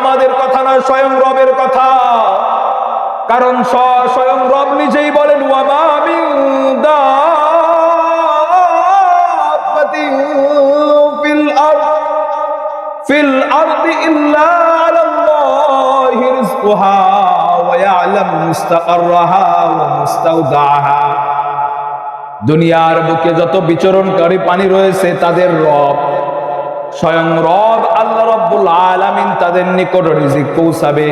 আমাদের কথা না, স্বয়ং রবের কথা। কারণ স্বয়ং রব নিজেই বলেন, ওয়া মা মিন দাব্বাতিন ফিল আরদি ইল্লা আলাল্লাহি রিজকুহা ওয়া ইয়ালামু মুস্তাকাররাহা ওয়া মুস্তাওদাআহা। দুনিয়ার বুকে যত বিচরণকারী প্রাণী রয়েছে তাদের রব, স্বয়ং রব আল্লাহ রাব্বুল আলামিন তাদের নিকট রিজিক পৌঁছাবে।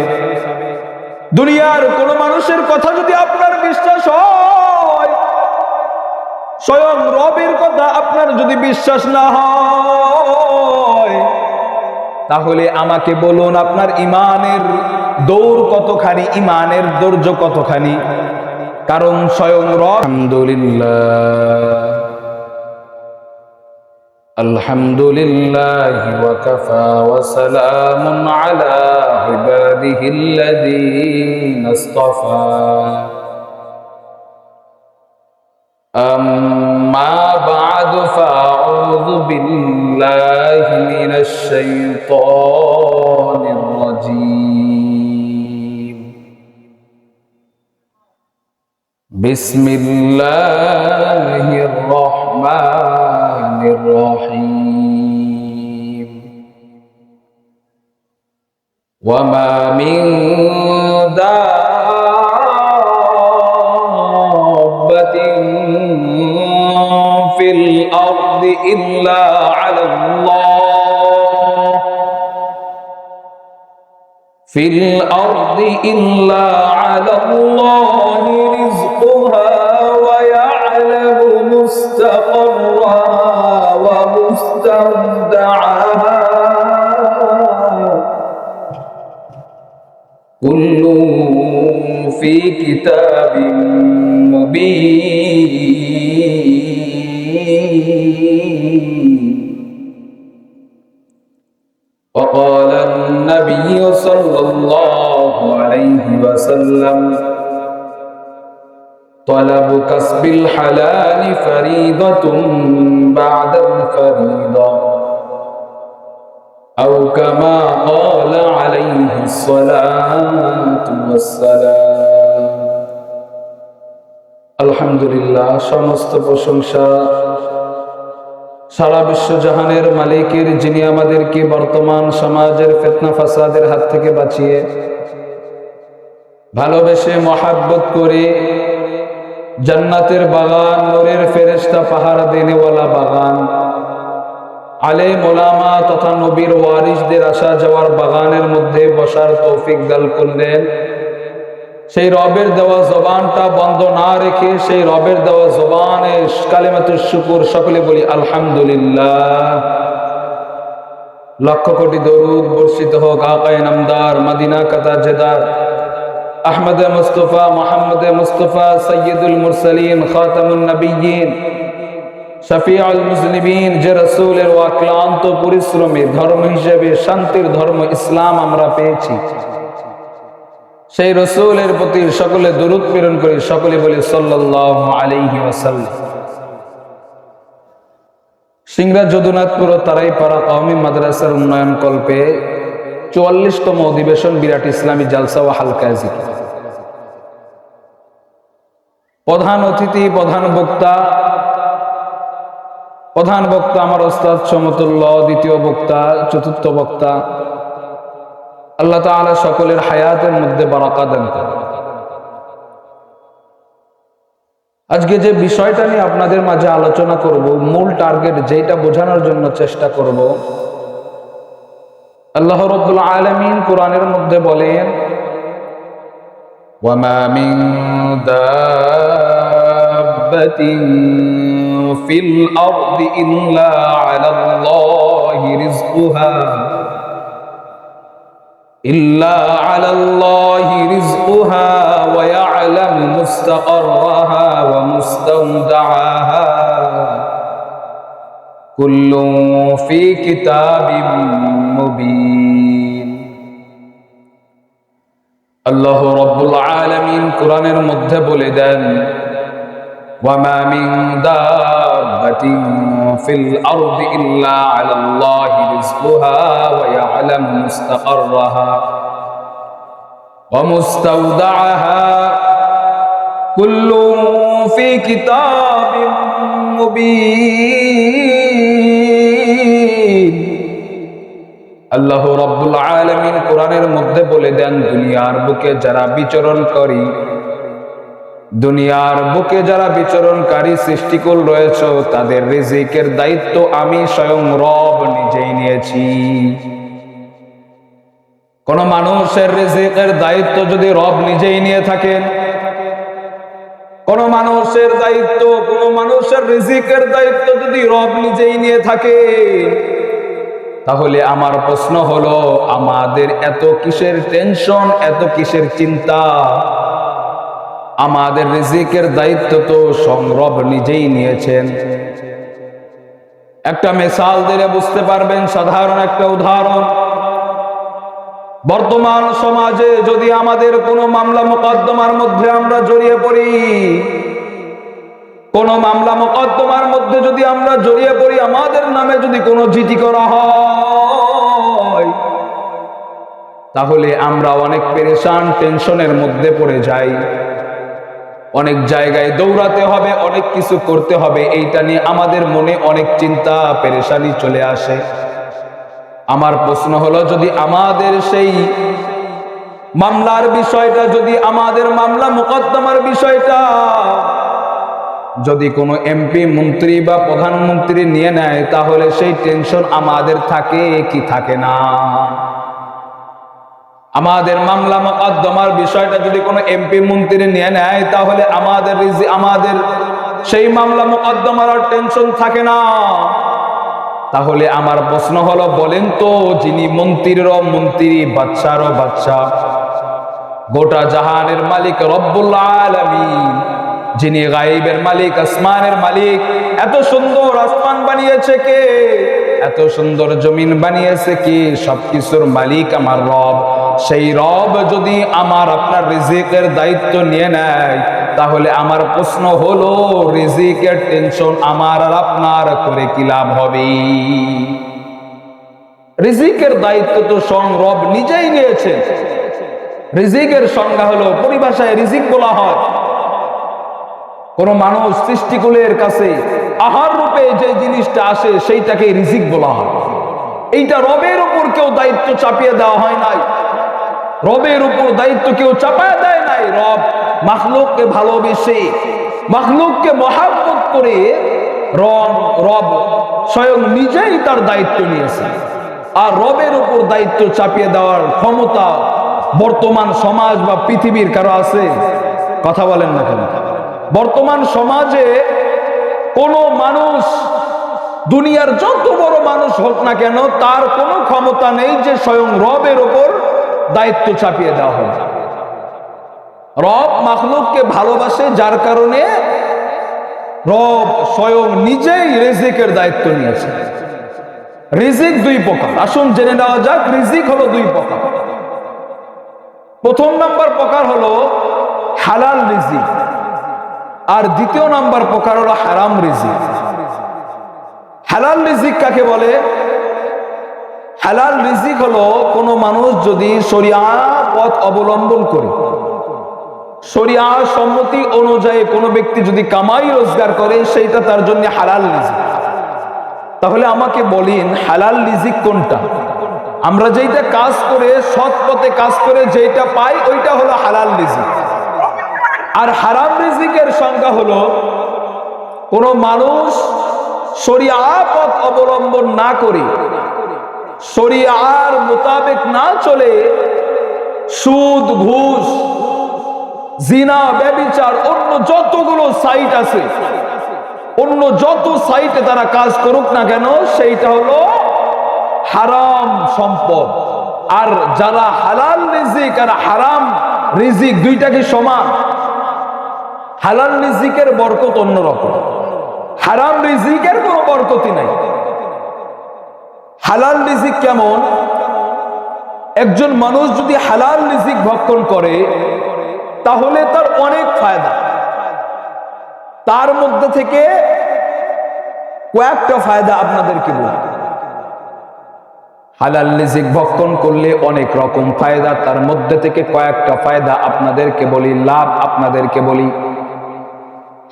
দুনিয়ার কোন মানুষের কথা যদি আপনার বিশ্বাস হয়, স্বয়ং রবের কথা আপনার যদি বিশ্বাস না হয়, তাহলে আমাকে বলুন আপনার ইমানের দৌড় কতখানি, ইমানের ধৈর্য কতখানি। কারণ স্বয়ং রব। আলহামদুলিল্লাহি ওয়া কাফা ওয়া সালামুন আলা ইবাদিহিল্লাযীনা ইসতাফা। আম্মা বা'দু ফাআউযু বিল্লাহি মিনাশ শাইতানির রাজীম। বিসমিল্লাহির রাহমানির রাহিম। ওয়া মা মিন দাব্বাতিন ফিল আরদি ইল্লা আলাল্লাহ ফিল আরদি ইল্লা আলাল্লাহি রিজকুহা ওয়া ইয়ালামু মুস্তাকাররাহা ওয়া মুস্তাওদাআহা কুল্লু ফি কিতাবিন মুবিন। وقال النبي صلى الله عليه وسلم طلب كسب الحلال فريضة بعد الفريضة أو كما قال عليه الصلاة والسلام। الحمد لله সমস্ত প্রশংসা সারা বিশ্ব জাহানের মালিকের, যিনি আমাদেরকে বর্তমান সমাজের ফিতনা ফাসাদের হাত থেকে বাঁচিয়ে ভালোবেসে মহাব্বত করে জান্নাতের বাগান, নূরের ফেরেশতা পাহারা দেনেওয়ালা বাগান, আলেম ওলামা তথা নবীর ওয়ারিসদের আসা যাওয়ার বাগানের মধ্যে বসার তৌফিক দান করলেন। সেই রবের দেওয়া জবানটা বন্ধ না রেখে সেই রবের দেওয়া জবানে কালিমাতুশ শুকর সকলে বলি আলহামদুলিল্লাহ। লক্ষ কোটি দরুদ বর্ষিত হোক আকায়ে নামদার, মদিনা কাতা জেদার, আহমদে মুস্তফা, মোহাম্মদে মুস্তফা, সৈয়দুল মুরসালিন, খাতামুন নবিয়্যিন, শফিউল মুজনিবিন, যে রাসূলের অক্লান্ত পরিশ্রমে ধর্ম হিসেবে শান্তির ধর্ম ইসলাম আমরা পেয়েছি, সেই রাসূলের প্রতি সকলে দরুদ প্রেরণ করি। সকলে বলি সাল্লাল্লাহু আলাইহি ওয়াসাল্লাম। সিংড়া যদুনাথপুর তারাইপাড়া কওমি মাদ্রাসার উন্নয়ন কল্পে 44তম অধিবেশন বিরাট ইসলামী জালসা ও হালকা জিকির। প্রধান অতিথি, প্রধান বক্তা আমার ওস্তাদ সমতুল্য, দ্বিতীয় বক্তা, চতুর্থ বক্তা। আল্লাহ তাআলা সকলের হায়াতের মধ্যে বারাকা দান করুন। আজকে যে বিষয়টা নিয়ে আপনাদের মাঝে আলোচনা করব, মূল টার্গেট যেটা বোঝানোর জন্য চেষ্টা করব, আল্লাহ রাব্বুল আলামিন কোরআনের মধ্যে বলেন, ওয়া মা মিন দাব্বাতিন ফিল আরদি ইল্লা আলাল্লাহি রিজকুহা إلا على الله رزقها ويعلم مستقرها ومستودعها كل في كتاب مبين। আল্লাহ রাব্বুল আলামিন কোরআনের মধ্যে বলে দেন, ওয়া মা মিন দাব্বাতিন দাব্বাতিন ফিল আরদি ইল্লা আলাল্লাহি রিজকুহা ওয়া ইয়ালামু মুস্তাকাররাহা ওয়া মুস্তাওদাআহা কুল্লুন ফি কিতাবিন মুবিন। আল্লাহ রাব্বুল আলামিন কোরআনের মধ্যে বলে দেন, দুনিয়ার বুকে যারা বিচরণ করি, দুনিয়ার বুকে যারা বিচরণকারী সৃষ্টিকুল রয়েছে, তাদের রিজিকের দায়িত্ব আমি স্বয়ং রব নিজেই নিয়েছি। কোন মানুষের রিজিকের দায়িত্ব যদি রব নিজেই নিয়ে থাকেন, কোন মানুষের দায়িত্ব, কোন মানুষের রিজিকের দায়িত্ব যদি রব নিজেই নিয়ে থাকে, তাহলে আমার প্রশ্ন হলো, আমাদের এত কিসের টেনশন, এত কিসের চিন্তা? আমাদের রিজিকের দায়িত্ব তো স্বয়ং রব নিজেই নিয়েছেন। একটা মিসাল দিলে বুঝতে পারবেন, সাধারণ একটা উদাহরণ। বর্তমান সমাজে যদি আমাদের কোনো মামলা মোকদ্দমার মধ্যে আমরা জড়িয়ে পড়ি, কোন মামলা মোকদ্দমার মধ্যে যদি আমরা জড়িয়ে পড়ি, আমাদের নামে যদি কোনো জিডি করা হয়, তাহলে আমরা অনেক পেরেশান, টেনশনের মধ্যে পড়ে যাই। অনেক জায়গায় দৌড়াতে হবে, অনেক কিছু করতে হবে, এইটা নিয়ে আমাদের মনে অনেক চিন্তা পেরেশানি চলে আসে। আমার প্রশ্ন হলো, যদি আমাদের সেই মামলার বিষয়টা, যদি আমাদের মামলা মোকদ্দমার বিষয়টা যদি কোনো এমপি, মন্ত্রী বা প্রধানমন্ত্রী নিয়ে নেয়, তাহলে সেই টেনশন আমাদের থাকে কি থাকে না? আমাদের মামলা মোকদ্দমার বিষয়টা যদি কোনো এমপি, মন্ত্রী নিয়ে নেয়, তাহলে আমাদের সেই মামলা মোকদ্দমার টেনশন থাকে না। তাহলে আমার প্রশ্ন হলো, বলেন তো, যিনি মন্ত্রীরও মন্ত্রী, বাদশারও বাদশা, গোটা জাহানের মালিক রব্বুল আলামিন, যিনি গায়েবের মালিক, আসমানের মালিক, এত সুন্দর আসমান বানিয়েছে কে? এত সুন্দর জমিন বানিয়েছে কে? সবকিছুর মালিক আমার রব। সেই রব যদি আমার আপনার রিজিকের দায়িত্ব নিয়ে নেয়, তাহলে আমার প্রশ্ন হলো, রিজিকের টেনশন আমার আর আপনার করে কি লাভ হবে? রিজিকের দায়িত্ব তো স্বয়ং রব নিজেই নিয়েছে। রিজিকের সংজ্ঞা হলো, পরিভাষায় রিজিক বলা হয় কোন মানুষ সৃষ্টিকুলের কাছে আহার রূপে যে জিনিসটা আসে, সেইটাকে রিজিক বলা হয়। এইটা রবের উপর কেউ দায়িত্ব চাপিয়ে দেওয়া হয় নাই, রবের উপর দায়িত্ব কেউ চাপায় দেয় নাই। রব মাখলুককে ভালোবেসে, মাখলুককে মহাব্বত করে রব স্বয়ং নিজেই তার দায়িত্ব নিয়েছে। আর রবের উপর দায়িত্ব চাপিয়ে দেওয়ার ক্ষমতা বর্তমান সমাজ বা পৃথিবীর কারো আছে? কথা বলেন না কেন? বর্তমান সমাজে কোন মানুষ, দুনিয়ার যত বড় মানুষ হোক না কেন, তার কোনো ক্ষমতা নেই যে স্বয়ং রবের উপর দায়িত্ব চাপিয়ে দেওয়া হবে। রব মাখলুককে ভালোবাসে, যার কারণে রব স্বয়ং নিজেই রিজিকের দায়িত্ব নিয়েছে। রিজিক দুই প্রকার, আসুন জেনে নেওয়া যাক। রিজিক হলো দুই প্রকার। প্রথম নাম্বার প্রকার হলো হালাল রিজিক, আর দ্বিতীয় নাম্বার প্রকার হলো হারাম রিজিক। হালাল রিজিক কাকে বলে? হালাল রিজিক হলো কোন মানুষ যদি শরিয়া পথ অবলম্বন করে, শরিয়া সম্মতি অনুযায়ী কোন ব্যক্তি যদি কামাই রোজগার করে, সেইটা তার জন্য হালাল রিজিক। তাহলে আমাকে বলেন, হালাল রিজিক কোনটা? আমরা যেটা কাজ করে, সৎ পথে কাজ করে যেটা পাই, ওইটা হলো হালাল রিজিক। আর হারাম রিজিকের সংজ্ঞা হলো, কোন মানুষ শরিয়া পথ অবলম্বন না করে, শরিয়ার মোতাবেক না চলে, সুদ, ঘুষ, জিনা, ব্যভিচার, অন্য যতগুলো সাইট আছে, অন্য যত সাইটে তারা কাজ করুক না কেন, সেইটা হলো হারাম সম্পদ। আর যারা হালাল রিজিক আর হারাম রিজিক দুইটা কি সমান? হালাল রিজিকের বরকত অন্যরকম, হারাম রিজিকের কোনো বরকতই নাই। হালাল রিজিক কেমন? একজন মানুষ যদি হালাল রিজিক ভক্ষণ করে, তাহলে তার অনেক ফায়দা। তার মধ্যে থেকে কয়েকটা ফায়দা আপনাদেরকে বলি। হালাল রিজিক ভক্ষণ করলে অনেক রকম ফায়দা, তার মধ্যে থেকে কয়েকটা ফায়দা আপনাদেরকে বলি, লাভ আপনাদেরকে বলি।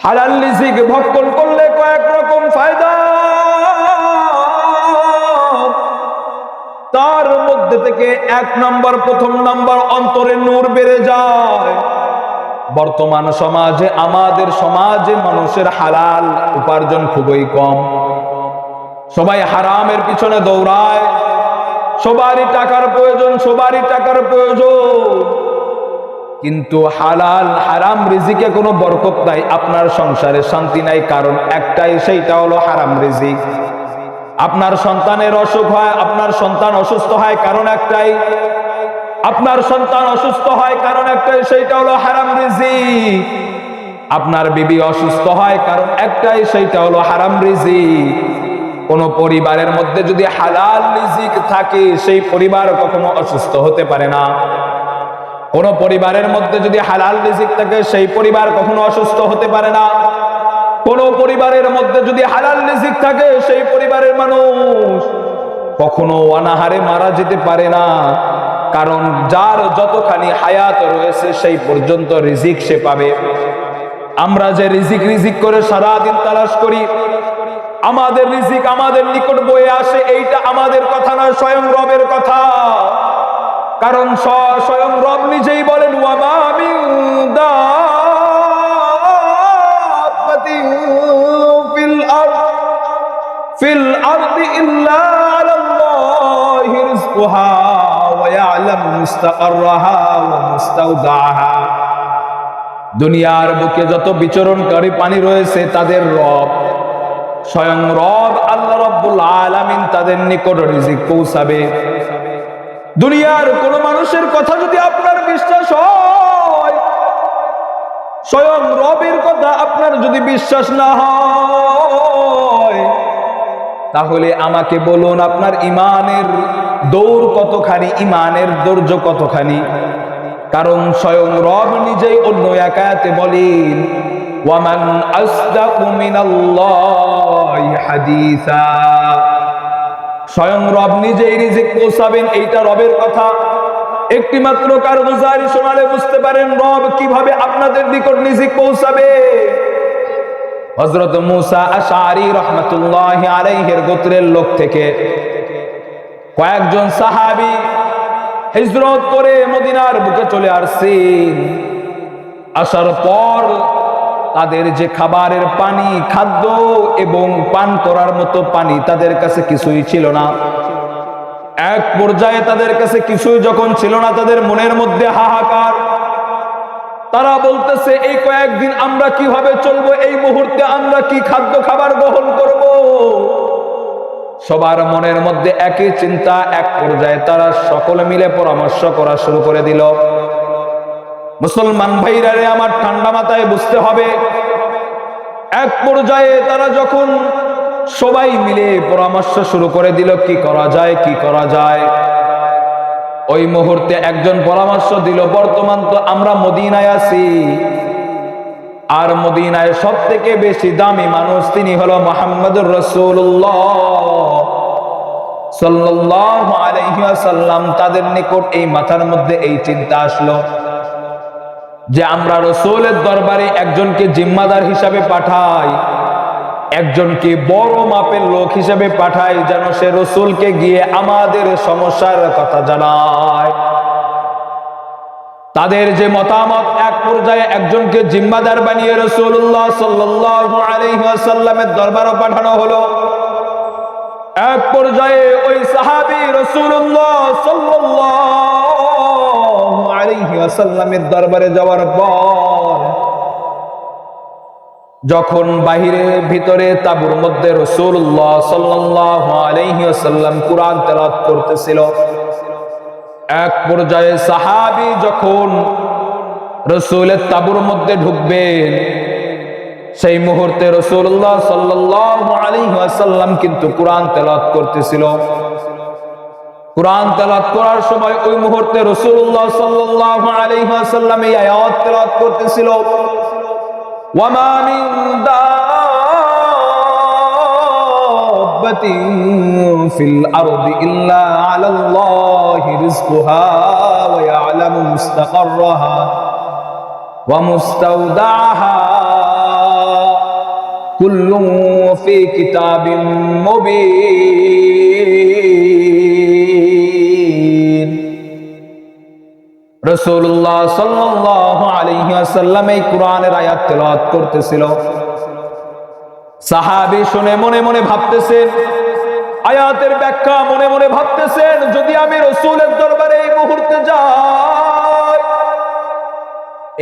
হালাল রিজিক ভক্ষণ করলে কয়েক রকম ফায়দা, তার মধ্যে থেকে এক নাম্বার, প্রথম নাম্বার, অন্তরে নূর বেড়ে যায়। বর্তমান সমাজে, আমাদের সমাজে মানুষের হালাল উপার্জন খুবই কম, সবাই হারামের পিছনে দৌড়ায়। সবারই টাকার প্রয়োজন, সবারই টাকার প্রয়োজন, কিন্তু হালাল হারাম রিজিকে কোনো বরকত নাই, আপনার সংসারে শান্তি নাই। কারণ একটাই, সেইটা হলো হারাম রিজিক। আপনার সন্তানের অসুখ হয়, আপনার সন্তান অসুস্থ হয়, কারণ একটাই। আপনার সন্তান অসুস্থ হয় কারণ একটাই, সেইটা হলো হারাম রিজিক। আপনার বিবি অসুস্থ হয় কারণ একটাই, সেইটা হলো হারাম রিজিক। কোন পরিবারের মধ্যে যদি হালাল রিজিক থাকে, সেই পরিবার কখনো অসুস্থ হতে পারে না। কোন পরিবারের মধ্যে যদি হালাল রিজিক থাকে, সেই পরিবার কখনো অসুস্থ হতে পারে না। কোন পরিবারের মধ্যে যদি হালাল রিজিক থাকে, সেই পরিবারের মানুষ কখনো অনাহারে মারা যেতে পারে না। কারণ যার যতখানি হায়াত রয়েছে, সেই পর্যন্ত রিজিক সে পাবে। আমরা যে রিজিক রিজিক করে সারাদিন তালাশ করি, আমাদের রিজিক আমাদের নিকট বয়ে আসে, এইটা আমাদের কথা নয়, স্বয়ং রবের কথা। কারণ স্বয়ং রব নিজেই বলেন, ওয়ামা মিন দাব্বাতিন ফিল আরদি ইল্লা আলাল্লাহি রিজকুহা ওয়া ইয়ালামু মুস্তাকাররাহা ওয়া মুস্তাওদাআহা। দুনিয়ার বুকে যত বিচরণকারী প্রাণী রয়েছে, তাদের রব স্বয়ং রব আল্লাহ রাব্বুল আলামিন তাদের নিকট রিজিক পৌঁছাবে। দুনিয়ার কোন মানুষের কথা যদি আপনার বিশ্বাস হয়, স্বয়ং রবের কথা আপনার যদি বিশ্বাস না হয়, তাহলে আমাকে বলুন আপনার ইমানের দৌড় কতখানি, ইমানের ধৈর্য কতখানি। কারণ স্বয়ং রব নিজেই অন্য এক আয়াতে বলেন, ওয়ামান আসদাকু মিনাল্লাহি হাদিসা। স্বয়ং রব নিজেই রিজিক পৌঁছাবেন, এইটা রবের কথা। একটি মাত্র কারগুজারি শোনালে বুঝতে পারেন রব কিভাবে আপনাদের নিকট রিজিক পৌঁছাবে। হযরত মূসা আশআরী রাহমাতুল্লাহি আলাইহির গোত্রের লোক থেকে কয়েকজন সাহাবী হিজরত করে মদিনার বুকে চলে আসছেন। আসার পর তাদের যে খাবারের পানি, খাদ্য এবং পান করার মতো পানি তাদের কাছে কিছুই ছিল না। এক পর্যায়ে তাদের কাছে কিছুই যখন ছিল না, তাদের মনের মধ্যে হাহাকার। তারা বলতেছে, এই কয়েকদিন আমরা কিভাবে চলবো, এই মুহূর্তে আমরা কি খাদ্য খাবার গ্রহণ করব। সবার মনের মধ্যে একই চিন্তা। এক পর্যায়ে তারা সকলে মিলে পরামর্শ করা শুরু করে দিল, মুসলমান ভাইরা রে, আমার ঠান্ডা মাথায় বুঝতে হবে। এক পর্যায়ে তারা যখন সবাই মিলে পরামর্শ শুরু করে দিল, কি করা যায়, কি করা যায়। ওই মুহূর্তে একজন পরামর্শ দিল, বর্তমান তো আমরা মদিনায় আছি, আর মদিনায় সব থেকে বেশি দামি মানুষ তিনি হলো মুহাম্মদুর রাসূলুল্লাহ সাল্লাল্লাহু আলাইহি ওয়াসাল্লাম। তাদের নিকট এই মাথার মধ্যে এই চিন্তা আসলো যে আমরা রাসূলের দরবারে একজনকে জিম্মাদার হিসাবে পাঠাই, একজনকে বড় মাপের লোক হিসেবে পাঠাই, যেন সে রাসূলকে গিয়ে আমাদের সমস্যার কথা জানায়। তাদের যে মতামত, এক পর্যায়ে একজনকে জিম্মাদার বানিয়ে রাসূলুল্লাহ সাল্লাল্লাহু আলাইহি ওয়াসাল্লামের দরবারে পাঠানো হলো। এক পর্যায়ে ওই সাহাবী রাসূলুল্লাহ সাল্লাল্লাহু আলাইহি ওয়াসাল্লামের দরবারে যাওয়ার পর যখন বাহিরে ভিতরে তাঁবুর মধ্যে রাসূলুল্লাহ সাল্লাল্লাহু আলাইহি ওয়াসাল্লাম কুরআন তেলাওয়াত করতেছিল, এক পর্যায়ে সাহাবী যখন রাসূলের তাঁবুর মধ্যে ঢুকবেন, সেই মুহূর্তে রাসূলুল্লাহ সাল্লাল্লাহু আলাইহি ওয়াসাল্লাম কিন্তু কুরআন তেলাওয়াত করতেছিল। কুরআন তেলাওয়াত করার সময় ওই মুহূর্তে রাসূলুল্লাহ সাল্লাল্লাহু আলাইহি ওয়াসাল্লাম এই আয়াত তেলাওয়াত করতেছিল, ওয়ামা মিন দাব্বাতিন ফিল আরদি ইল্লা আলাল্লাহি রিজকুহা ওয়া ইয়ালামু মুস্তাকাররাহা ওয়া মুস্তাওদাআহা কুল্লুন ফি কিতাবিন মুবিন। রাসূলুল্লাহ সাল্লাল্লাহু আলাইহি ওয়াসাল্লাম এই কোরআনের আয়াত তেলাওয়াত করতেছিল। সাহাবী শুনে মনে মনে ভাবতেছেন, আয়াতের ব্যাখ্যা মনে মনে ভাবতেছেন, যদি আমি রাসূলের দরবারে এই মুহূর্তে যাই,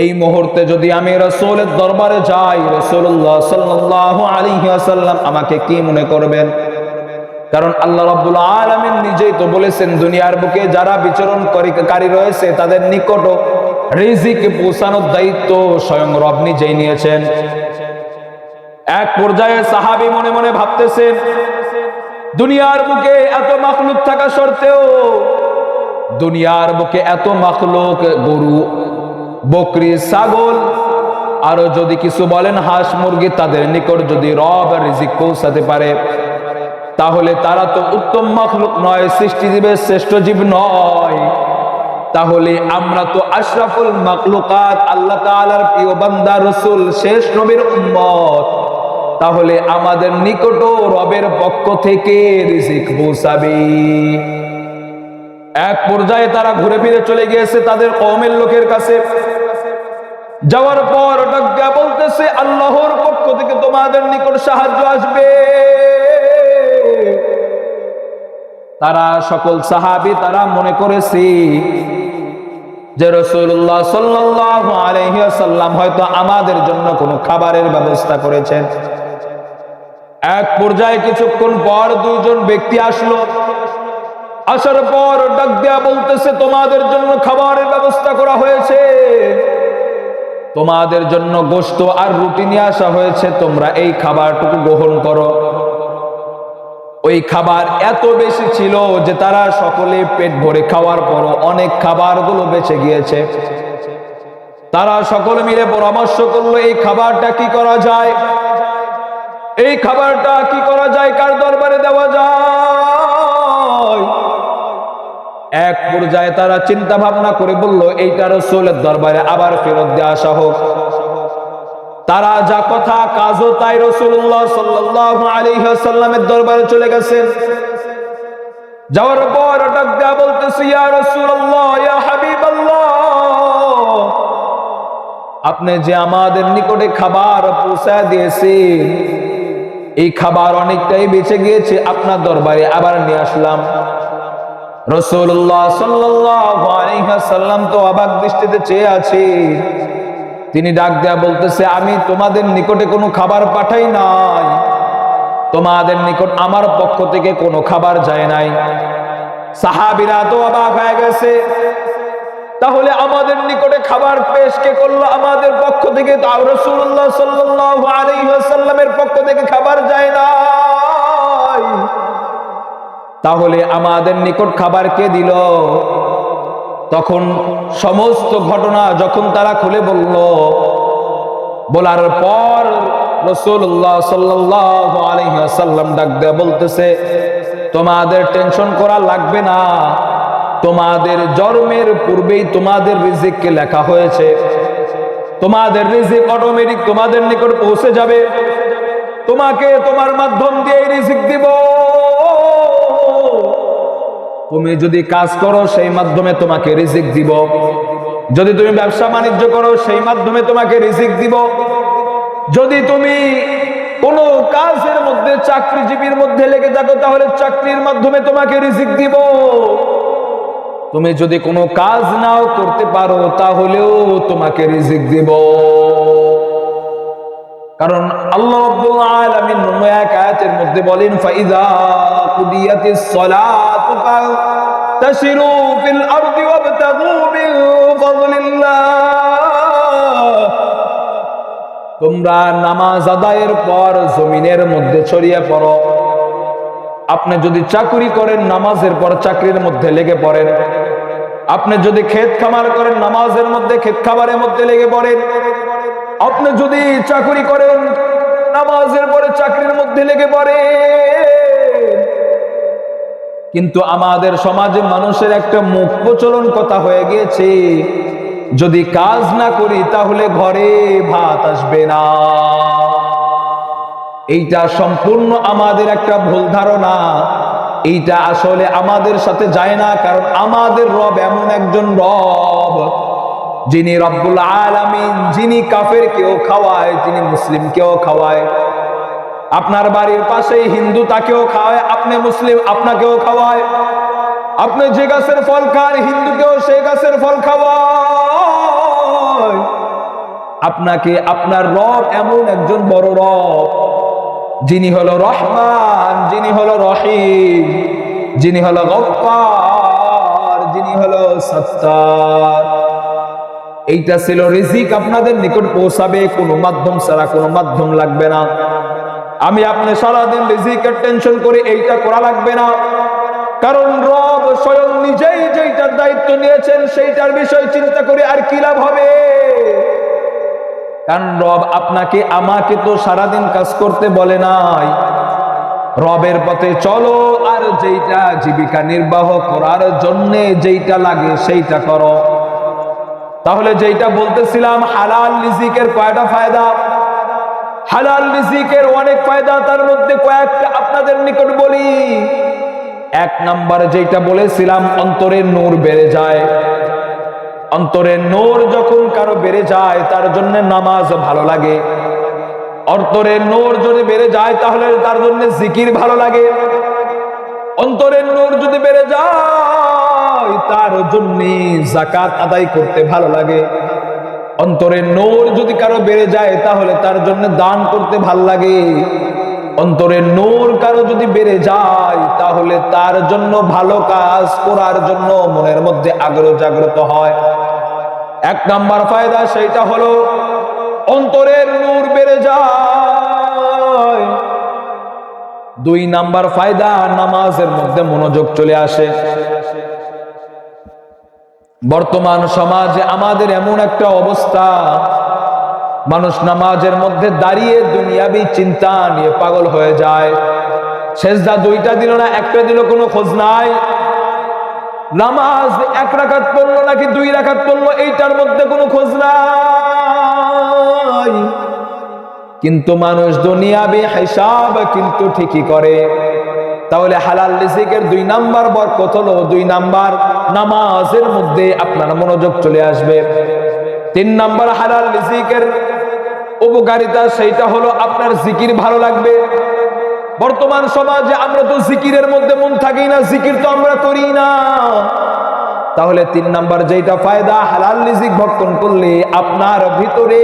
এই মুহূর্তে যদি আমি রাসূলের দরবারে যাই, রাসূলুল্লাহ সাল্লাল্লাহু আলাইহি ওয়াসাল্লাম আমাকে কি মনে করবেন? কারণ আল্লাহ রাব্বুল আলামিন নিজেই তো বলেছেন, দুনিয়ার বুকে যারা বিচরণকারী রয়েছে তাদের নিকট রিজিক পৌঁছানোর দায়িত্ব স্বয়ং রব নিজেই নিয়েছেন। এক পর্যায়ে সাহাবী মনে মনে ভাবতেছেন, দুনিয়ার বুকে এত মাখলুক থাকা সত্ত্বেও, দুনিয়ার বুকে এত মাখলুক, গরু বকরি ছাগল আরো যদি কিছু বলেন হাঁস মুরগি, তাদের নিকট যদি রব রিজিক পৌঁছাতে পারে, তাহলে তারা তো উত্তম মাখলুক নয়, সৃষ্টিজীবের শ্রেষ্ঠ জীব নয়। তাহলে আমরা তো আশরাফুল মাখলুকাত, আল্লাহ তাআলার প্রিয় বান্দা রাসূল, শেষ নবীর উম্মত। তাহলে আমাদের নিকট রবের পক্ষ থেকে রিজিক পৌঁছাবে। এক পর্যায়ে তারা ঘুরে ফিরে চলে গিয়েছে তাদের কওমের লোকের কাছে। যাওয়ার পর ডাক দিয়া বলতেছে, আল্লাহর পক্ষ থেকে তোমাদের নিকট সাহায্য আসবে। তারা সকল সাহাবী তারা মনে করেছে যে রাসূলুল্লাহ সাল্লাল্লাহু আলাইহি ওয়াসাল্লাম হয়তো আমাদের জন্য কোনো খাবারের ব্যবস্থা করেছেন। এক পর্যায়ে কিছুক্ষণ পর দুইজন ব্যক্তি আসলো। আসার পর ডাক দিয়া বলতেছে, তোমাদের জন্য খাবারের ব্যবস্থা করা হয়েছে, তোমাদের জন্য গোশত আর রুটি নিয়ে আসা হয়েছে, তোমরা এই খাবারটুকু গ্রহণ করো। ওই খাবার এত বেশি ছিল যে তারা সকলে পেট ভরে খাওয়ার পরও অনেক খাবারগুলো বেঁচে গিয়েছে। তারা সকলে মিলে পরামর্শ করলো, এই খাবারটা কি করা যায়, এই খাবারটা কি করা যায়, কার দরবারে দেওয়া যায়। এক পর্যায়ে তারা চিন্তা ভাবনা করে বলল, এইটা রাসূলের দরবারে আবার ফেরত দিয়ে আসা হোক। তারা যা কথা কাজও তাই, রাসূলুল্লাহ সাল্লাল্লাহু আলাইহি ওয়াসাল্লামের দরবারে চলে গেছেন। যাওয়ার পর ডাক দেয়া বলতেছে, ইয়া রাসূলুল্লাহ, ইয়া হাবিবাল্লাহ, আপনি যে আমাদের নিকটে খাবার পৌঁছায় দিয়েছেন, এই খাবার অনেকটাই বেঁচে গিয়েছে, আপনার দরবারে আবার নিয়ে আসলাম। রাসূলুল্লাহ সাল্লাল্লাহু আলাইহি ওয়াসাল্লাম তো অবাক দৃষ্টিতে চেয়ে আছে। তিনি ডাক দেয়া বলতেছে, আমি তোমাদের নিকটে কোনো খাবার পাঠাই নাই, তোমাদের নিকট আমার পক্ষ থেকে কোনো খাবার যায় নাই। সাহাবীরা তো অবাক হয়ে গেছে, তাহলে আমাদের নিকটে খাবার পেশ কে করলো আমাদের পক্ষ থেকে? তো রাসূলুল্লাহ সাল্লাল্লাহু আলাইহি ওয়াসাল্লামের পক্ষ থেকে খাবার যায় নাই, তাহলে আমাদের নিকট খাবার কে দিল? তখন সমস্ত ঘটনা যখন তারা খুলে বলল, বলার পর রাসূলুল্লাহ সাল্লাল্লাহু আলাইহি ওয়াসাল্লাম ডাক দিয়ে বলতেছে, তোমাদের টেনশন করা লাগবে না, তোমাদের জন্মের পূর্বেই তোমাদের রিজিককে লেখা হয়েছে, তোমাদের রিজিক অটোমেটিক তোমাদের নিকট পৌঁছে যাবে, তোমাকে তোমার মাধ্যম দিয়ে রিজিক দিব। তুমি যদি কাজ করো সেই মাধ্যমে তোমাকে রিজিক দিব, যদি তুমি ব্যবসা বাণিজ্য করো সেই মাধ্যমে তোমাকে রিজিক দিব, যদি তুমি কোনো কাজের মধ্যে চাকরিজীবীর মধ্যে লেগে থাকো তাহলে চাকরির মাধ্যমে তোমাকে রিজিক দিব, তুমি যদি কোনো কাজ নাও করতে পারো তাহলেও তোমাকে রিজিক দিব। কারণ আল্লাহ রাব্বুল আলামিন অন্য এক আয়াতের মধ্যে বলেন, ফাইযা কুদিয়াতিস সালাতু ফাতাশিরু ফিল আরদি ওয়াবতাগু মিন ফাদলিল্লাহ। তোমরা নামাজ আদায়ের পর জমিনের মধ্যে ছড়িয়ে পড়ো। আপনি যদি চাকরি করেন নামাজের পর চাকরির মধ্যে লেগে পড়েন, আপনি যদি ক্ষেত খামার করেন নামাজের মধ্যে ক্ষেত খামারের মধ্যে লেগে পড়েন, আপনি যদি চাকরি করেন নামাজের পরে চাকরির মধ্যে লেগে পড়েন। কিন্তু আমাদের সমাজে মানুষের একটা মুখ প্রচলন কথা হয়ে গিয়েছে, যদি কাজ না করি তাহলে ঘরে ভাত আসবে না। এইটা সম্পূর্ণ আমাদের একটা ভুল ধারণা। এইটা আসলে আমাদের সাথে যায় না, কারণ আমাদের রব এমন একজন রব যিনি রব্বুল আলামিন, যিনি কাফেরকেও খাওয়ায়, যিনি মুসলিমকেও খাওয়ায়। আপনার বাড়ির পাশেই হিন্দু, তাকেও খাওয়ায়, আপনি মুসলিম, আপনাকেও খাওয়ায়। আপনি যে গাছের ফল খান, হিন্দুকেও সেই গাছের ফল খাওয়ায়। আপনাকে আপনার রব এমন একজন বড় রব, যিনি হলো রহমান, যিনি হলো রহিম, যিনি হলো গফফার, যিনি হলো সত্তার। এইটা ছিল রিজিক আপনাদের নিকট পৌঁছাবে কোনো মাধ্যম ছাড়া, কোনো মাধ্যম লাগবে না। আমি আপনি সারাদিন রিজিকের টেনশন করে এইটা করা লাগবে না, কারণ রব স্বয়ং নিজেই যেইটার দায়িত্ব নিয়েছেন সেইটার বিষয় চিন্তা করে আর কি লাভ হবে। কারণ রব আপনাকে আমাকে তো সারাদিন কাজ করতে বলে নাই। রবের পথে চলো, আর যেইটা জীবিকা নির্বাহ করার জন্য যেইটা লাগে সেইটা করো। তাহলে যেইটা বলতেছিলাম, হালাল রিজিকের কয়টা ফায়দা? হালাল রিজিকের অনেক ফায়দা, তার মধ্যে কয়েকটা আপনাদের নিকট বলি। এক নাম্বার যেটা বলেছিলাম, অন্তরের নূর বেড়ে যায়। অন্তরের নূর যখন কারো বেড়ে যায়, তার জন্য নামাজ ভালো লাগে। অন্তরের নূর যদি বেড়ে যায় তাহলে তার জন্য জিকির ভালো লাগে। অন্তরের নূর যদি বেড়ে যায় তার জন্য যাকাত আদায় করতে ভালো লাগে। অন্তরের নূর যদি কারো বেড়ে যায় তাহলে তার জন্য দান করতে ভালো লাগে। অন্তরের নূর কারো যদি বেড়ে যায় তাহলে তার জন্য ভালো কাজ করার জন্য মনের মধ্যে আগ্রহ জাগ্রত হয়। এক নাম্বার ফায়দা সেইটা হলো অন্তরের নূর বেড়ে যায়। দুই নাম্বার ফায়দা, নামাজের মধ্যে মনোযোগ চলে আসে। বর্তমান সমাজে আমাদের এমন একটা অবস্থা, মানুষ নামাজের মধ্যে দাঁড়িয়ে দুনিয়াবি চিন্তা নিয়ে পাগল হয়ে যায়। সেজদা দুইটা দিল না, একটা দিল, কোনো খোঁজ নাই। নামাজ এক রাকাত পড়লো নাকি দুই রাকাত পড়লো, এইটার মধ্যে কোনো খোঁজ নাই। কিন্তু মানুষ দুনিয়াবি হিসাব কিন্তু ঠিকই করে। তাহলে হালাল রিজিকের দুই নাম্বার বরকত হলো, দুই নাম্বার নামাজের মধ্যে আপনার মনোযোগ চলে আসবে। তিন নাম্বার হালাল রিজিকের উপকারিতা সেইটা হলো আপনার জিকির ভালো লাগবে। বর্তমান সমাজে আমরা তো জিকিরের মধ্যে মন থাকি না, জিকির তো আমরা করি না। তাহলে তিন নাম্বার যেটা ফায়দা, হালাল রিজিক ভক্ষণ করলে আপনার ভিতরে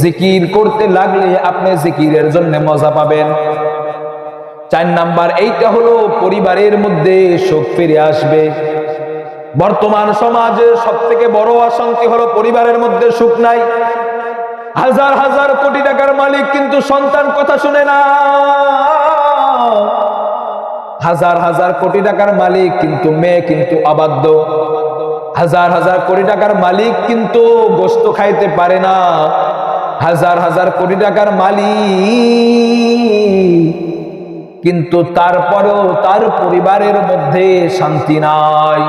জিকির করতে লাগলে আপনি জিকিরের জন্য মজা পাবেন। চার নাম্বার এইটা হলো পরিবারের মধ্যে সুখ ফিরে আসবে। বর্তমান সমাজে সব থেকে বড় অশান্তি হলো পরিবারের মধ্যে সুখ নাই। হাজার হাজার কোটি টাকার মালিক কিন্তু সন্তান কথা শুনে না। হাজার হাজার কোটি টাকার মালিক কিন্তু মেয়ে কিন্তু অবাধ্য। হাজার হাজার কোটি টাকার মালিক কিন্তু গোশত খাইতে পারে না। হাজার হাজার কোটি টাকার মালিক কিন্তু তারপরেও তার পরিবারের মধ্যে শান্তি নাই।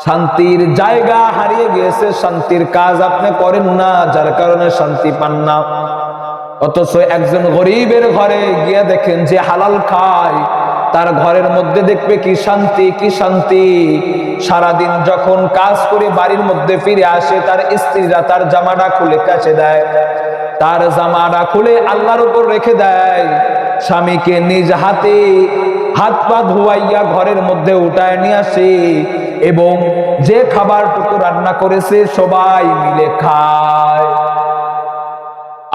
শান্তির জায়গা হারিয়ে গিয়েছে, শান্তির কাজ আপনি করেন না, যার কারণে শান্তি পান না। অথচ একজন গরিবের ঘরে গিয়ে দেখেন যে হালাল খায়, তার ঘরের মধ্যে দেখবে কি শান্তি, কি শান্তি। সারাদিন যখন কাজ করে বাড়ির মধ্যে ফিরে আসে, তার স্ত্রীরা তার জামাটা খুলে কাছে দেয়, তার জামাটা খুলে আল্লাহর উপর রেখে দেয়। স্বামীকে নিজ হাতে হাত পা ধুয়াইয়া ঘরের মধ্যে উঠায় নিয়ে আসে এবং যে খাবারটুকু রান্না করেছে সবাই মিলে খায়।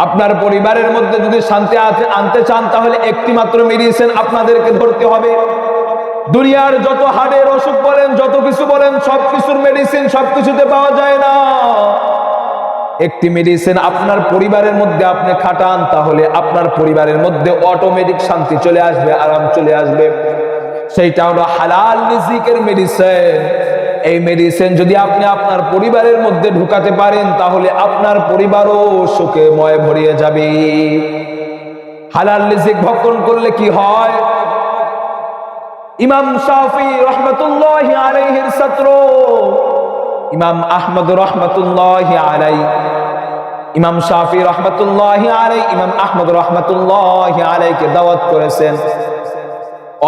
আপনার পরিবারের মধ্যে যদি শান্তি আনতে চান তাহলে একটি মাত্র মেডিসিন আপনাদেরকে ধরতে হবে। দুনিয়ার যত হাড়ের অসুখ বলেন, যত কিছু বলেন, সবকিছুর মেডিসিন সবকিছুতে পাওয়া যায় না। একটি মেডিসিন আপনার পরিবারের মধ্যে আপনি খাটান, তাহলে আপনার পরিবারের মধ্যে অটোমেটিক শান্তি চলে আসবে, আরাম চলে আসবে। সেইটা হলো হালাল রিজিকের মেডিসিন। এই মেডিসিন যদি আপনি আপনার পরিবারের মধ্যে ঢুকাতে পারেন তাহলে আপনার পরিবারও সুখে ময় ভরিয়ে যাবে। হালাল রিজিক ভক্ষণ করলে কি হয়? ইমাম শাফি রহমাতুল্লাহি আলাইহির ছাত্র ইমাম আহমদ রহমাতুল্লাহি আলাইহি, ইমাম শাফি রহমাতুল্লাহি আলাইহি ইমাম আহমদ রহমাতুল্লাহি আলাইহিকে দাওয়াত করেছেন।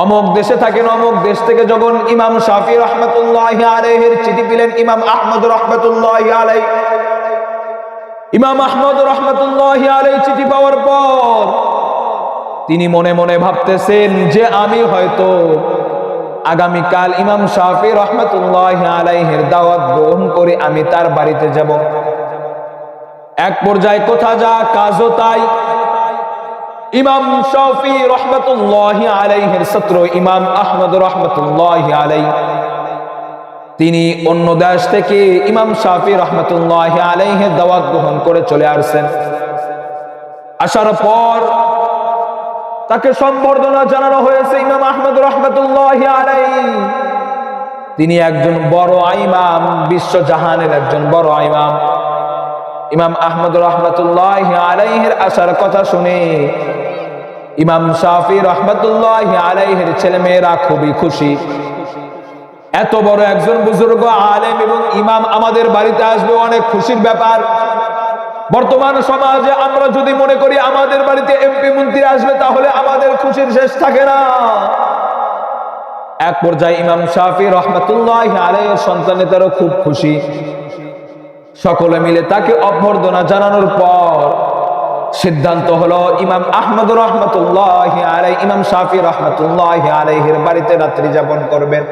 অমুক দেশে থাকেন, অমুক দেশ থেকে যখন ইমাম শাফি রহমাতুল্লাহি আলাইহির চিঠি পেলেন ইমাম আহমদ রহমাতুল্লাহি আলাইহি, ইমাম আহমদ রহমাতুল্লাহি আলাইহি চিঠি পাওয়ার পর তিনি মনে মনে ভাবতেছেন যে আমি হয়তো আগামীকাল ইমাম শাফি রহমাতুল্লাহি আলাইহির দাওয়াত গ্রহণ করে আমি তার বাড়িতে যাব। এক পর্যায়ে কথা যা কাজও তাই, ইমাম শাফি রহমাতুল্লাহি আলাইহির ছাত্র ইমাম আহমদ রহমাতুল্লাহি আলাইহি তিনি অন্য দেশ থেকে ইমাম শাফি রহমাতুল্লাহি আলাইহির দাওয়াত গ্রহণ করে চলে আসছেন। আসার পর তাকে সম্বর্ধনা জানানো হয়েছে ইমাম আহমদ রহমাতুল্লাহি আলাইহি। তিনি একজন বড় ইমাম, বিশ্বজাহানের একজন বড় ইমাম। ইমাম আহমদ রহমাতুল্লাহি আলাইহির আসার কথা শুনে ইমাম শাফি রহমাতুল্লাহি আলাইহির ছেলেমেয়েরা খুবই খুশি। এত বড় একজন বুজুর্গ আলেম এবং ইমাম আমাদের বাড়িতে আসবে, অনেক খুশির ব্যাপার। বর্তমান সমাজে আমরা যদি মনে করি আমাদের বাড়িতে এমপি মন্ত্রী আসবে তাহলে আমাদের খুশির শেষ থাকে না। এক পর্যায়ে ইমাম শাফি রহমাতুল্লাহি আলাইহির সন্তানেরাও খুব খুশি। সকলে মিলে তাকে অভ্যর্থনা জানানোর পর সিদ্ধান্ত হলো ইমাম আহমদ রহমাতুল্লাহি আলাইহি ইমাম শাফি রহমাতুল্লাহি আলাইহির বাড়িতে রাত্রি যাপন করবেন।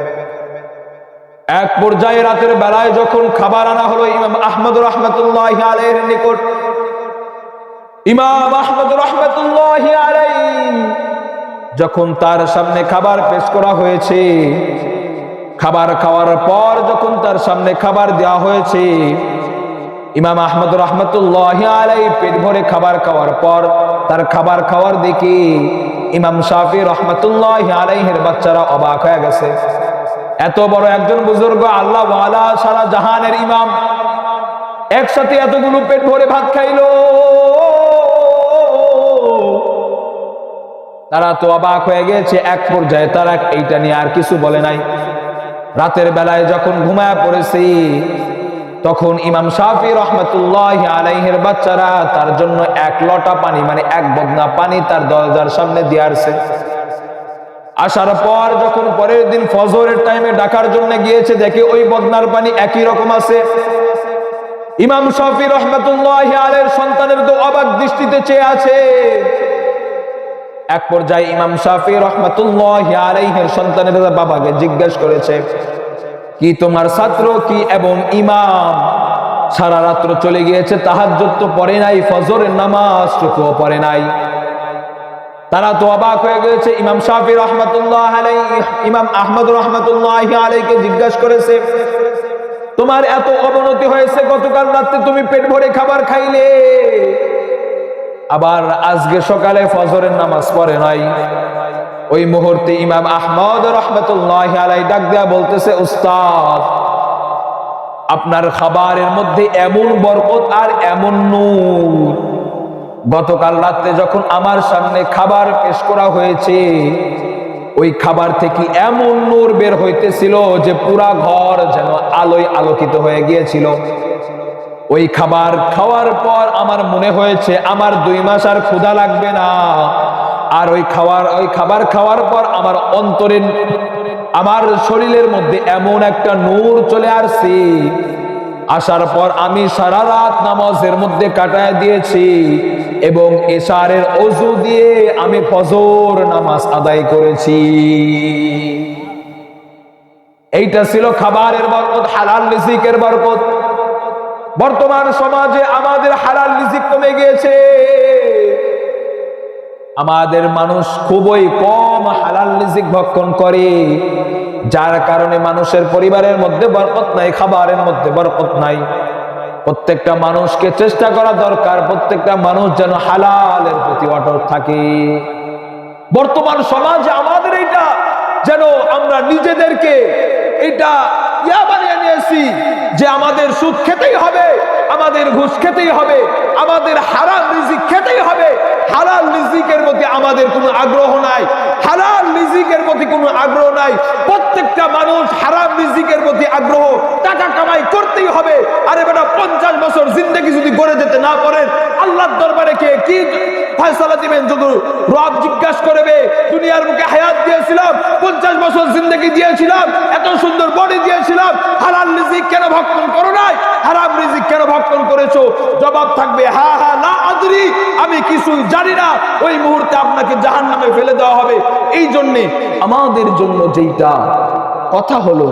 এক পর্যায়ে রাতের বেলায় যখন খাবার আনা হলো ইমাম আহমদ রহমাতুল্লাহি আলাইহির নিকট, ইমাম আহমদ রহমাতুল্লাহি আলাইহি যখন তার সামনে খাবার পেশ করা হয়েছে, খাবার খাওয়ার পর যখন তার সামনে খাবার দেওয়া হয়েছে, ইমাম আহমদ রহমাতুল্লাহি আলাইহি পেট ভরে খাবার খাওয়ার পর তার খাবার খাওয়ার দিকে ইমাম শাফি রহমাতুল্লাহি আলাইহির বাচ্চারা অবাক হয়ে গেছে। এত বড় একজন বুজুর্গ আল্লাহ ওয়ালা সারা জাহানের ইমাম একসাথে এতগুলো পেট ভরে ভাত খাইলো। তারা তো অবাক হয়ে গেছে। এক পর্যায়ে তারা এইটা নিয়ে আর কিছু বলে নাই। রাতের বেলায় যখন ঘুমায় পড়েছে তখন ইমাম শাফি রহমাতুল্লাহি আলাইহির বাচ্চারা তার জন্য এক লটা পানি মানে এক বদনা পানি তার দরজার সামনে দিয়ে আসছে। আসার পর যখন পরের দিন ফজরের টাইমে ডাকার জন্য গিয়েছে, দেখে ওই বদনার পানি একই রকম আছে। ইমাম শাফি রহমাতুল্লাহি আলাইহির সন্তানের তো অবাক দৃষ্টিতে চেয়ে আছে। এক পর্যায়ে ইমাম শাফি রহমাতুল্লাহি আলাইহির সন্তানের বাবাকে জিজ্ঞাসা করেছে, কি তোমার ছাত্র কি এবং ইমাম সারা রাত্র চলে গিয়েছে, তাহাজ্জুদ তো পড়ে নাই, ফজরের নামাজটুকুও পড়ে নাই। তারা তো অবাক হয়ে গেছে। ইমাম শাফি রহমাতুল্লাহি আলাইহি ইমাম আহমদ রহমাতুল্লাহি আলাইহিকে জিজ্ঞাসা করেছে, তোমার এত অবনতি হয়েছে, গতকাল রাতে তুমি পেট ভরে খাবার খাইলে, আবার আজকে সকালে ফজরের নামাজ পড়ে নাই। ওই মুহূর্তে ইমাম আহমদ রহমাতুল্লাহি আলাইহি ডাক দেয়া বলতেছে, উস্তাদ আপনার খাবারের মধ্যে এমন বরকত আর এমন নূর, গতকাল রাতে যখন আমার সামনে খাবার পেশ করা হয়েছে ওই খাবার থেকে এমন নূর বের হইতেছিল যে পুরা ঘর যেন আলোয় আলোকিত হয়ে গিয়েছিল। ওই খাবার খাওয়ার পর আমার মনে হয়েছে আমার 2 মাস আর ক্ষুধা লাগবে না। আর ওই খাবার খাওয়ার পর আমার অন্তরে আমার শরীরের মধ্যে এমন একটা নূর চলে আসছে, আসার পর আমি সারা রাত নামাজের মধ্যে কাটায় দিয়েছি এবং এশারের ওযু দিয়ে আমি ফজর নামাজ আদায় করেছি। এইটা ছিল খাবারের বরকত, হালাল রিজিকের বরকত। বর্তমান সমাজে আমাদের হালাল রিজিক কমে গিয়েছে। আমাদের মানুষ খুবই কম হালাল রিজিক ভক্ষণ করে, যার কারণে মানুষের পরিবারের মধ্যে বরকত নাই, খাবারের মধ্যে বরকত নাই। প্রত্যেকটা মানুষকে চেষ্টা করা দরকার প্রত্যেকটা মানুষ যেন হালালের প্রতি অটল থাকে। বর্তমান সমাজে আমাদের এটা যেন আমরা নিজেদেরকে এটা বানিয়ে নিয়েছি যে আমাদের সুদ খেতেই হবে, আমাদের ঘুষ খেতেই হবে, আমাদের হারাম রিজিক খেতেই হবে। হালাল রিজিকের প্রতি আমাদের কোনো আগ্রহ নাই, হালাল রিজিকের প্রতি কোনো আগ্রহ নাই। প্রত্যেকটা মানুষ হারাম রিজিকের প্রতি আগ্রহ, টাকা কামাই করতেই হবে। আরে বেটা 50 বছর জিন্দেগি যদি গড়ে যেতে না পারেন, আল্লাহর দরবারে কে কি ফয়সালা দিবেন? যদি রব জিজ্ঞাসা করবে, দুনিয়ার মুখে হায়াত দিয়েছিলাম, 50 বছর জিন্দেগি দিয়েছিলাম, এত সুন্দর বডি দিয়েছিলাম, হালাল রিজিক কেন ভক্ষণ করো নাই, হারাম রিজিক কেন ভক্ষণ করেছো? জবাব থাকবে হা হা লা আদরি, আমি কিছুই জানি না। ওই মুহূর্তে আপনাকে জাহান্নামে ফেলে দেওয়া হবে। এই জন্য আমাদের জন্য যেটা কথা হলো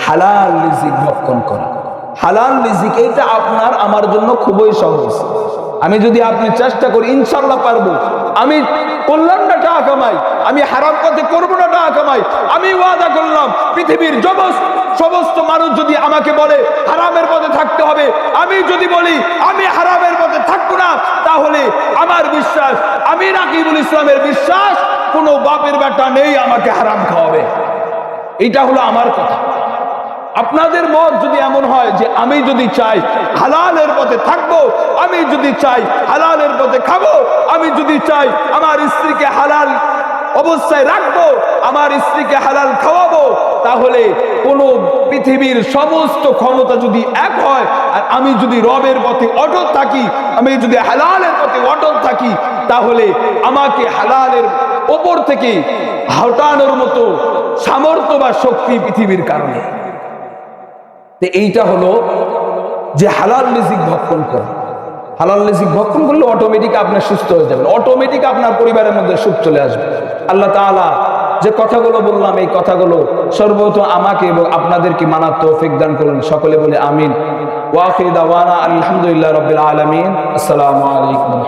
হালাল রিজিক ভক্ষণ করা। হালাল রিজিক এটা আপনার আমার জন্য খুবই সহজ। আমি যদি আপনি চেষ্টা করি ইনশাআল্লাহ পারবো। আমি করলাম না টাকা কামাই, আমি হারাম পথে করবো না টাকা কামাই। আমি ওয়াদা করলাম পৃথিবীর সমস্ত মানুষ যদি আমাকে বলে হারামের পথে থাকতে হবে, আমি যদি বলি আমি হারামের পথে থাকবো না, তাহলে আমার বিশ্বাস, আমি রাকিবুল ইসলামের বিশ্বাস, কোনো বাপের বেটা নেই আমাকে হারাম খাওয়াবে। এটা হলো আমার কথা। আপনাদের মত যদি এমন হয় যে আমি যদি চাই হালালের পথে থাকবো, আমি যদি চাই হালালের পথে খাবো, আমি যদি চাই আমার স্ত্রীকে হালাল অবস্থায় রাখবো, আমার স্ত্রীকে হালাল খাওয়াবো, তাহলে কোন পৃথিবীর সমস্ত ক্ষমতা যদি এক হয়, আর আমি যদি রবের পথে অটল থাকি, আমি যদি হালালের পথে অটল থাকি, তাহলে আমাকে হালালের ওপর থেকে হটানোর মতো সামর্থ্য বা শক্তি পৃথিবীর কারণে। এইটা হলো যে হালাল রিজিক ভক্ষণ করে। হালাল রিজিক ভক্ষণ করলে অটোমেটিক আপনি সুস্থ হয়ে যাবেন, অটোমেটিক আপনার পরিবারের মধ্যে সুখ চলে আসবে। আল্লাহ তাআলা যে কথাগুলো বললাম, এই কথাগুলো সর্বপ্রথম আমাকে এবং আপনাদেরকে মানার তৌফিক দান করুন। সকলে বলে আমিন। ওয়া আখিরু দাওয়ানা আলহামদুলিল্লাহি রাব্বিল আলামিন। আসসালামু আলাইকুম।